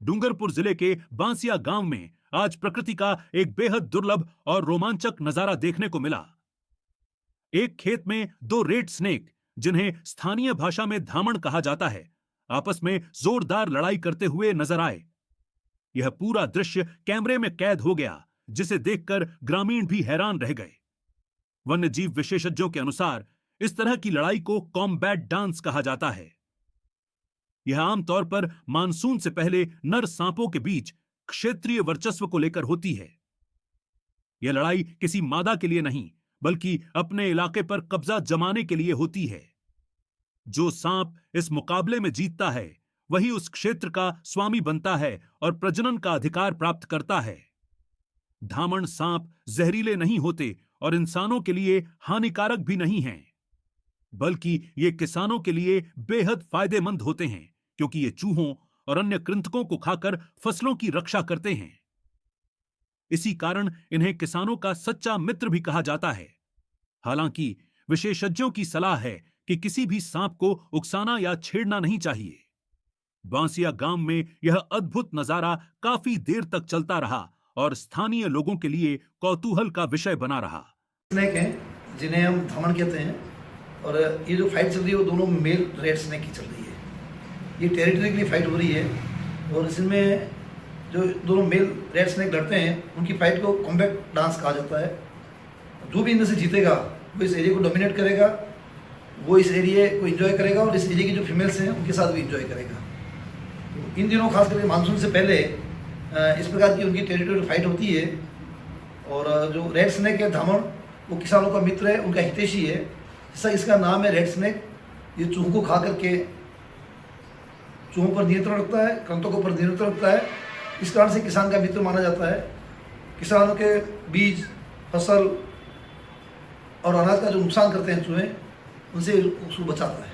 डूंगरपुर जिले के बांसिया गांव में आज प्रकृति का एक बेहद दुर्लभ और रोमांचक नजारा देखने को मिला। एक खेत में दो रेड स्नेक, जिन्हें स्थानीय भाषा में धामण कहा जाता है, आपस में जोरदार लड़ाई करते हुए नजर आए। यह पूरा दृश्य कैमरे में कैद हो गया, जिसे देखकर ग्रामीण भी हैरान रह गए। वन्यजीव विशेषज्ञों के अनुसार इस तरह की लड़ाई को कॉम्बैट डांस कहा जाता है। यह आमतौर पर मानसून से पहले नर सांपों के बीच क्षेत्रीय वर्चस्व को लेकर होती है। यह लड़ाई किसी मादा के लिए नहीं, बल्कि अपने इलाके पर कब्जा जमाने के लिए होती है। जो सांप इस मुकाबले में जीतता है, वही उस क्षेत्र का स्वामी बनता है और प्रजनन का अधिकार प्राप्त करता है। धामण सांप जहरीले नहीं होते और इंसानों के लिए हानिकारक भी नहीं हैं, बल्कि ये किसानों के लिए बेहद फायदेमंद होते हैं, क्योंकि ये चूहों और अन्य कृंतकों को खाकर फसलों की रक्षा करते हैं। इसी कारण इन्हें किसानों का सच्चा मित्र भी कहा जाता है। हालांकि विशेषज्ञों की सलाह है कि किसी भी सांप को उकसाना या छेड़ना नहीं चाहिए। बांसिया गांव में यह अद्भुत नजारा काफी देर तक चलता रहा और स्थानीय लोगों के लिए कौतूहल का विषय बना रहा। स्नेक हैं जिन्हें हम धामण कहते हैं, और ये जो फाइट चल रही है वो दोनों मेल रेड स्नेक की चल रही है। ये टेरिटरी के लिए फाइट हो रही है, और इसमें जो दोनों मेल रेड स्नेक लड़ते हैं उनकी फाइट को कॉम्बैट डांस कहा जाता है। जो भी इनमें से जीतेगा वो इस एरिया को डोमिनेट करेगा, वो इस एरिया को एंजॉय करेगा, और इस एरिया की जो फीमेल्स हैं उनके साथ भी एंजॉय करेगा। तो इन दिनों खास करके मानसून से पहले इस प्रकार की उनकी टेरिटोरियल फाइट होती है। और जो रेड स्नेक है धामण, वो किसानों का मित्र है, उनका हितैषी है। जैसा इसका नाम है रेड स्नेक, ये चूहों को खा करके चूहों पर नियंत्रण रखता है, कृंतकों पर नियंत्रण रखता है। इस कारण से किसान का मित्र माना जाता है। किसानों के बीज, फसल और अनाज का जो नुकसान करते हैं चूहे, उनसे उसको बचाता है।